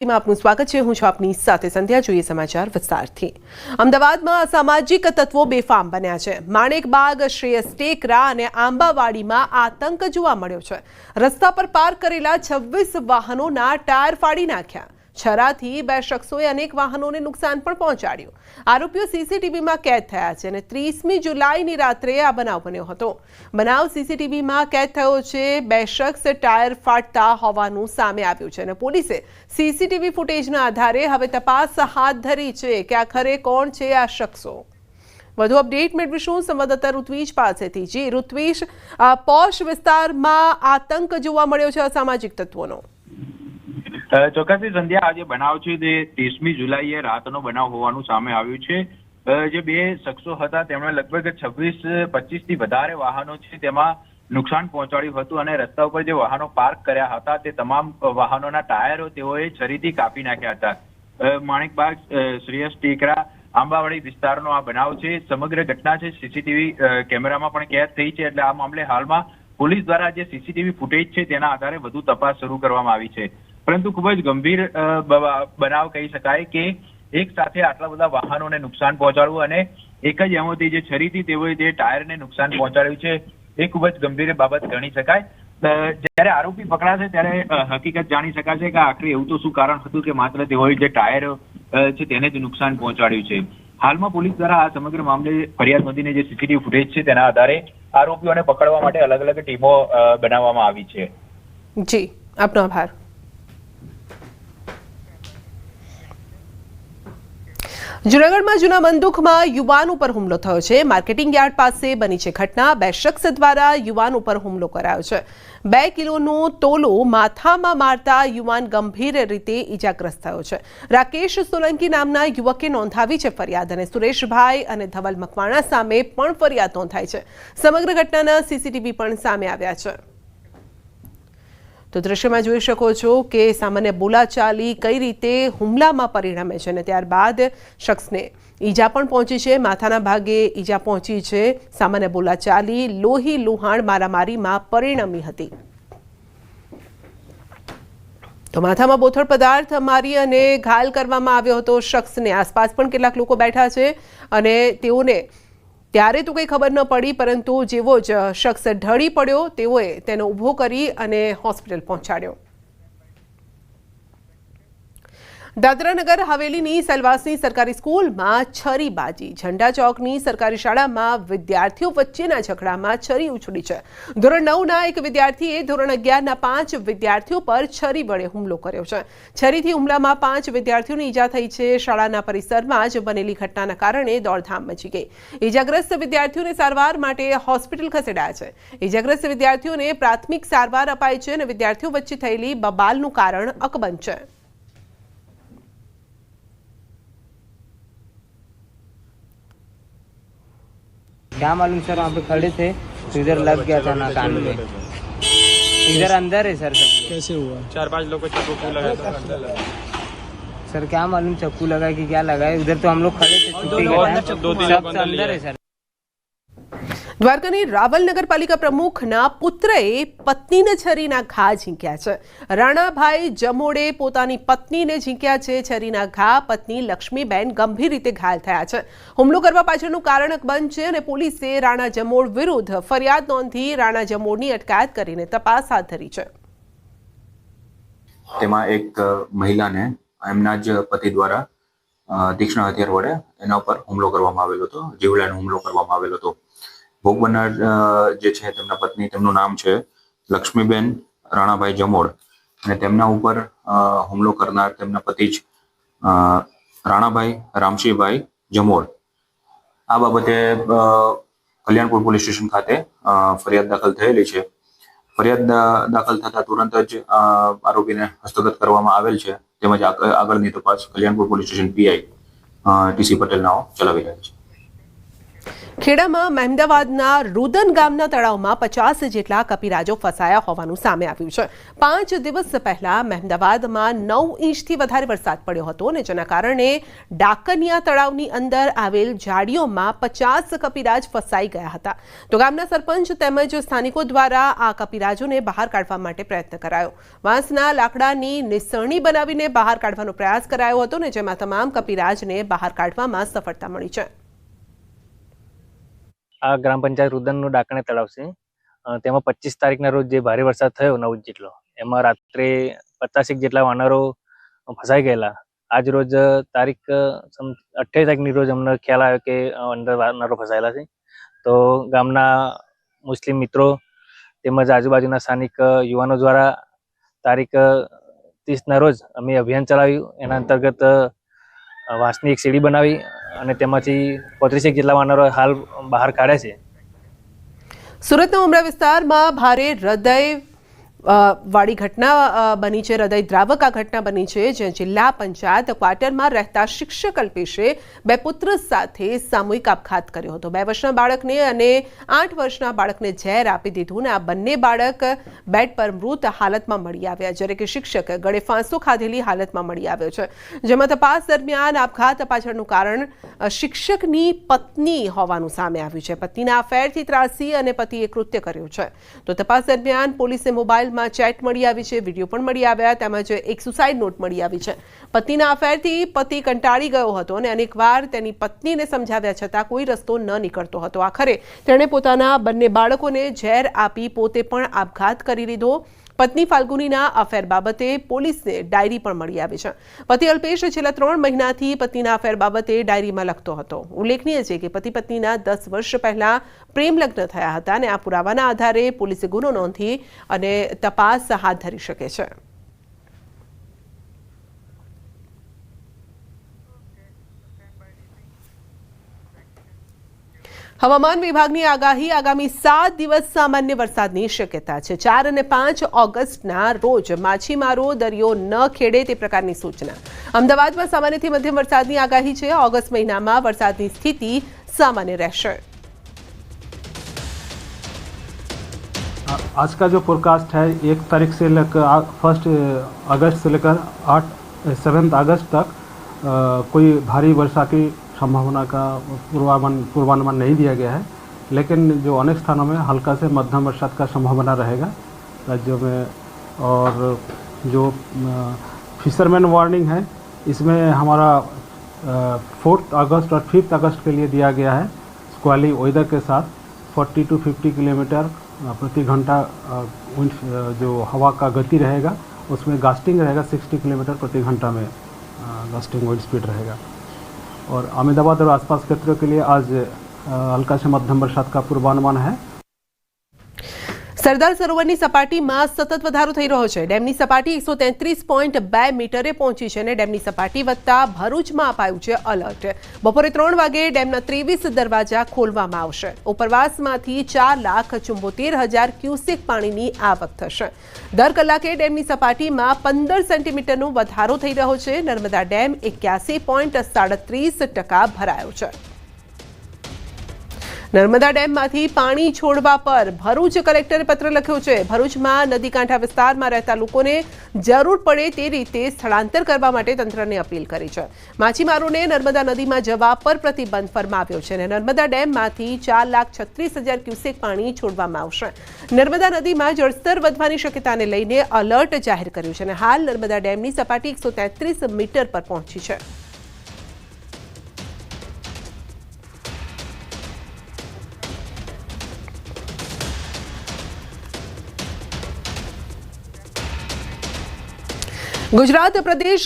આપનું સ્વાગત છે। હું છું આપની સાથે સંધ્યા। જોઈએ સમાચાર વિસ્તારથી। અમદાવાદમાં અસામાજિક તત્વો બેફામ બન્યા છે। માણેકબાગ, શ્રેયસ ટેકરા અને આંબાવાડીમાં આતંક જોવા મળ્યો છે। રસ્તા પર પાર્ક કરેલા 26 વાહનોના ટાયર ફાડી નાખ્યા। છરાથી 2 શખ્સોએ અનેક વાહનોને નુકસાન પણ પહોંચાડ્યું। આરોપીઓ સીસીટીવીમાં કેદ થયા છે અને 30મી જુલાઈની રાત્રે આ બનાવ બન્યો હતો। બનાવ સીસીટીવીમાં કેદ થયો છે। 2 શખ્સ ટાયર ફાડતા હોવાનું સામે આવ્યું છે અને પોલીસે સીસીટીવી ફૂટેજના આધારે હવે તપાસ હાથ ધરી છે કે આખરે કોણ છે આ શખ્સો। વધુ અપડેટ મેળવીશું સંવાદદાતા ઋત્વિજ પાસેથી। જી ઋત્વિજ, પોશ વિસ્તારમાં આતંક જોવા મળ્યો છે અસામાજિક તત્વોનો। ચોક્કસથી સંધ્યા, આજે બનાવ છે તે 30મી જુલાઈએ રાતનો બનાવ હોવાનું સામે આવ્યું છે। જે 2 શખ્સો હતા તેમણે લગભગ 26-25 થી વધારે વાહનો છે તેમાં નુકસાન પહોંચાડ્યું હતું અને રસ્તા ઉપર જે વાહનો પાર્ક કર્યા હતા તે તમામ વાહનોના ટાયરો તેઓએ છરીથી કાપી નાખ્યા હતા। માણેકબાગ, શ્રેયસ ટેકરા, આંબાવાડી વિસ્તારનો આ બનાવ છે। સમગ્ર ઘટના છે સીસીટીવી કેમેરામાં પણ કેદ થઈ છે, એટલે આ મામલે હાલમાં પોલીસ દ્વારા જે સીસીટીવી ફૂટેજ છે તેના આધારે વધુ તપાસ શરૂ કરવામાં આવી છે। પરંતુ ખૂબ જ ગંભીર બનાવ કહી શકાય કે એક સાથે આટલા બધા વાહનોને નુકસાન પહોંચાડવું અને એક જ એમાંથી જે છરીથી તેઓએ જે ટાયરને નુકસાન પહોંચાડ્યું છે એ ખૂબ જ ગંભીર બાબત ગણી શકાય। જ્યારે આરોપી પકડાશે ત્યારે હકીકત જાણી શકાશે કે આખરે એવું તો શું કારણ હતું કે માત્ર તેઓએ જે ટાયર છે તેને જ નુકસાન પહોંચાડ્યું છે। હાલમાં પોલીસ દ્વારા આ સમગ્ર મામલે ફરિયાદ નોંધીને જે સીસીટીવી ફૂટેજ છે તેના આધારે આરોપીઓને પકડવા માટે અલગ અલગ ટીમો બનાવવામાં આવી છે। જી, આપનો આભાર। જૂનાગઢમાં જૂના બંદૂકમાં યુવાન ઉપર હુમલો થયો છે। માર્કેટિંગ યાર્ડ પાસે બની છે ઘટના। 2 શખ્સ દ્વારા યુવાન ઉપર હુમલો કરાયો છે। 2 કિલોનો તોલો માથામાં મારતા યુવાન ગંભીર રીતે ઈજાગ્રસ્ત થયો છે। રાકેશ સોલંકી નામના યુવકે નોંધાવી છે ફરિયાદ અને સુરેશભાઈ અને ધવલ મકવાણા સામે પણ ફરિયાદ નોંધાઈ છે। સમગ્ર ઘટનાના સીસીટીવી પણ સામે આવ્યા છે। તો દ્રશ્યમાં જોઈ શકો છો કે સામાન્ય બોલાચાલી કઈ રીતે હુમલામાં પરિણમે છે અને ત્યારબાદ શખ્સને ઈજા પણ પહોંચી છે। માથાના ભાગે ઈજા પહોંચી છે। સામાન્ય બોલાચાલી લોહી લુહાણ મારામારીમાં પરિણમી હતી। તો માથામાં બોથડ પદાર્થ મારી અને ઘાયલ કરવામાં આવ્યો હતો શખ્સને। આસપાસ પણ કેટલાક લોકો બેઠા છે અને તેઓને ત્યારે તો કંઈ ખબર ન પડી, પરંતુ જેવો જ શખ્સ ઢળી પડ્યો તેઓએ તેને ઊભો કરી અને હોસ્પિટલ પહોંચાડ્યો। દાદરા નગર હવેલીની સેલવાસની સરકારી સ્કૂલમાં છરીબાજી। ઝંડા ચોકની સરકારી શાળામાં વિદ્યાર્થીઓ વચ્ચેના ઝઘડામાં છરી ઉછળી છે। ધોરણ 9ના એક વિદ્યાર્થીએ ધોરણ 11ના 5 વિદ્યાર્થીઓ પર છરી વડે હુમલો કર્યો છે। છરીથી હુમલામાં 5 વિદ્યાર્થીઓને ઈજા થઈ છે। શાળાના પરિસરમાં જ બનેલી ઘટનાના કારણે દોડધામ મચી ગઈ। ઈજાગ્રસ્ત વિદ્યાર્થીઓને સારવાર માટે હોસ્પિટલ ખસેડાયા છે। ઈજાગ્રસ્ત વિદ્યાર્થીઓને પ્રાથમિક સારવાર અપાઈ છે અને વિદ્યાર્થીઓ વચ્ચે થયેલી બબાલનું કારણ અકબંધ છે। क्या मालूम सर, वहाँ पे खड़े थे तो इधर लग गया था ना कान में। इधर अंदर है सर। सब कैसे हुआ? 4-5 लोग को चाकू क्यों लगा था? सर क्या मालूम चक्कू लगा कि क्या लगा है। उधर तो हम लोग खड़े थे, छुट्टी के टाइम। सब अंदर है सर। દ્વારકાની રાવલ નગરપાલિકા પ્રમુખના પુત્રએ પત્નીને છરીના ઘા ઝીંક્યા છે। રાણાભાઈ જમોડે પોતાની પત્નીને ઝીંક્યા છે છરીના ઘા। પત્ની લક્ષ્મીબેન ગંભીર રીતે ઘાયલ થયા છે। હુમલો કરવા પાછળનું કારણ અકબંધ છે અને પોલીસે રાણા જમોડ વિરુદ્ધ ફરિયાદ નોંધી રાણા જમોડની અટકાયત કરીને તપાસ હાથ ધરી છે। તેમાં એક મહિલાને એમના જ પતિ દ્વારા તીક્ષ્ણ હથિયાર વડે એના ઉપર હુમલો કરવામાં આવેલો હતો। જીવલેણ હુમલો કરવામાં આવેલો હતો। ભોગ બનનાર જે છે તેમના પત્ની, તેમનું નામ છે લક્ષ્મીબેન રાણાભાઈ જમોડ અને તેમના ઉપર હુમલો કરનાર તેમના પતિ જ રાણાભાઈ રામશીભાઈ જમોડ। આ બાબતે કલ્યાણપુર પોલીસ સ્ટેશન ખાતે ફરિયાદ દાખલ થયેલી છે। ફરિયાદ દાખલ થતા તુરંત જ આરોપીને હસ્તગત કરવામાં આવેલ છે, તેમજ આગળની તપાસ Kalyanpur police station PI TC Patel નાઓ ચલાવી રહ્યા છે। ખેડામાં મહેમદાવાદના રુદન ગામના તળાવમાં 50 જેટલા કપિરાજો ફસાયા હોવાનું સામે આવ્યું છે. 5 દિવસ પહેલા મહેમદાવાદમાં 9 ઇંચથી વધારે વરસાદ પડ્યો હતો અને જેના કારણે ડાકનિયા તળાવની અંદર આવેલ ઝાડીઓમાં 50 કપિરાજ ફસાઈ ગયા હતા. તો ગામના સરપંચ તેમજ સ્થાનિકો દ્વારા આ કપિરાજોને બહાર કાઢવા માટે પ્રયત્ન કરાયો. વાંસના લાકડાની નિસરણી બનાવીને બહાર કાઢવાનો પ્રયાસ કરાયો હતો અને જેમાં તમામ કપિરાજને બહાર કાઢવામાં સફળતા મળી છે. આ ગ્રામ પંચાયત રુદનનું ડાકણે તળાવ છે. તેમાં 25 તારીખના રોજ જે ભારે વરસાદ થયો 9 ઇંચ જેટલો, એમાં રાત્રે 50 જેટલા વાનરો ફસાઈ ગયેલા. આજ રોજ તારીખ 28 તારીખની રોજ અમને ખ્યાલ આવ્યો કે અંદર વાનરો ફસાયેલા છે. તો ગામના મુસ્લિમ મિત્રો તેમજ આજુબાજુના સ્થાનિક યુવાનો દ્વારા તારીખ 30ના રોજ અમે અભિયાન ચલાવ્યું. એના અંતર્ગત વાંસની એક સીડી બનાવી અને તેમાંથી 35 જેટલા વાનરો હાલ બહાર કાઢ્યા છે. સુરતના ઉમરા વિસ્તારમાં ભારે હૃદય વાળી ઘટના બની છે. હૃદય દ્રાવક આ ઘટના બની છે, જ્યાં જિલ્લા પંચાયત ક્વાર્ટરમાં રહેતા શિક્ષક અલ્પેશે 2 પુત્ર સાથે સામૂહિક આપઘાત કર્યો હતો. 2 વર્ષના બાળકને અને 8 વર્ષના બાળકને ઝેર આપી દીધું અને આ બંને બાળક બેડ પર મૃત હાલતમાં મળી આવ્યા, જ્યારે કે શિક્ષક ગળે ફાંસો ખાધેલી હાલતમાં મળી આવ્યો છે. જેમાં તપાસ દરમિયાન આપઘાત પાછળનું કારણ શિક્ષકની પત્ની હોવાનું સામે આવ્યું છે. પત્નીના અફેરથી ત્રાસી અને પતિએ કૃત્ય કર્યું છે. તો તપાસ દરમિયાન પોલીસે મોબાઈલ માં ચેટ મળી આવી છે, વિડીયો પણ મળી આવ્યા, તેમજ એક સુસાઇડ નોટ મળી આવી છે. પતિના અફેરથી પતિ કંટાળી ગયો હતો અને અનેકવાર તેની પત્નીને સમજાવ્યા છતાં કોઈ રસ્તો ન નીકળતો હતો. આખરે તેણે પોતાના બંને બાળકોને ઝેર આપી પોતે પણ આપઘાત કરી લીધો. પત્ની ફાલ્ગુનીના અફેર બાબતે પોલીસને ડાયરી પણ મળી આવી છે. પતિ અલ્પેશ છેલ્લા 3 મહિનાથી પત્નીના અફેર બાબતે ડાયરીમાં લખતો હતો. ઉલ્લેખનીય છે કે પતિ પત્નીના 10 વર્ષ પહેલા પ્રેમ લગ્ન થયા હતા અને આ પુરાવાના આધારે પોલીસે ગુનો નોંધી અને તપાસ હાથ ધરી શકે છે. હવામાન વિભાગની આગાહી આગામી 7 દિવસ સામાન્ય વરસાદની શક્યતા છે. 4 અને 5 ઓગસ્ટના રોજ માછીમારો દરિયો ન ખેડે તે પ્રકારની સૂચના. અમદાવાદમાં સામાન્યથી મધ્યમ વરસાદની આગાહી છે. ઓગસ્ટ મહિનામાં વરસાદની સ્થિતિ સામાન્ય રહેશે. आज का जो फोरकास्ट है 1 तारीख से लेकर 1 अगस्त से लेकर 7 अगस्त तक कोई भारी वर्षा की संभावना का पूर्वानुमान नहीं दिया गया है, लेकिन जो अनेक स्थानों में हल्का से मध्यम बरसात का संभावना रहेगा राज्यों में. और जो फिशरमैन वार्निंग है इसमें हमारा 4 अगस्त और 5 अगस्त के लिए दिया गया है. स्क्वाली वेदर के साथ 40 to 50 किलोमीटर प्रति घंटा जो हवा का गति रहेगा, उसमें गास्टिंग रहेगा 60 किलोमीटर प्रति घंटा में गास्टिंग विंड स्पीड रहेगा. और अहमदाबाद और आसपास क्षेत्रों के लिए आज हल्का से मध्यम बरसात का पूर्वानुमान है. સરદાર સરોવરની સપાટીમાં સતત વધારો થઈ રહ્યો છે. ડેમની સપાટી 133.2 મીટરે પહોંચી છે અને ડેમની સપાટી વધતા ભરૂચમાં અપાયું છે એલર્ટ. બપોરે 3 વાગે ડેમના 23 દરવાજા ખોલવામાં આવશે. ઉપરવાસમાંથી 4,74,000 ક્યુસેક પાણીની આવક થશે. દર કલાકે ડેમની સપાટીમાં 15 સેન્ટીમીટરનો વધારો થઈ રહ્યો છે. નર્મદા ડેમ 81.37% ભરાયો છે. નર્મદા ડેમમાંથી પાણી છોડવા પર ભરૂચ કલેક્ટરે પત્ર લખ્યો છે. ભરૂચમાં નદીકાંઠા વિસ્તારમાં રહેતા લોકોને જરૂર પડે તે રીતે સ્થળાંતર કરવા માટે તંત્રને અપીલ કરી છે. માછીમારોને નર્મદા નદીમાં જવા પર પ્રતિબંધ ફરમાવ્યો છે અને નર્મદા ડેમમાંથી 4,36,000 ક્યુસેક પાણી છોડવામાં આવશે. નર્મદા નદીમાં જળસ્તર વધવાની શક્યતાને લઈને એલર્ટ જાહેર કર્યું છે અને હાલ નર્મદા ડેમની સપાટી 133 મીટર પર પહોંચી છે. ગુજરાત પ્રદેશ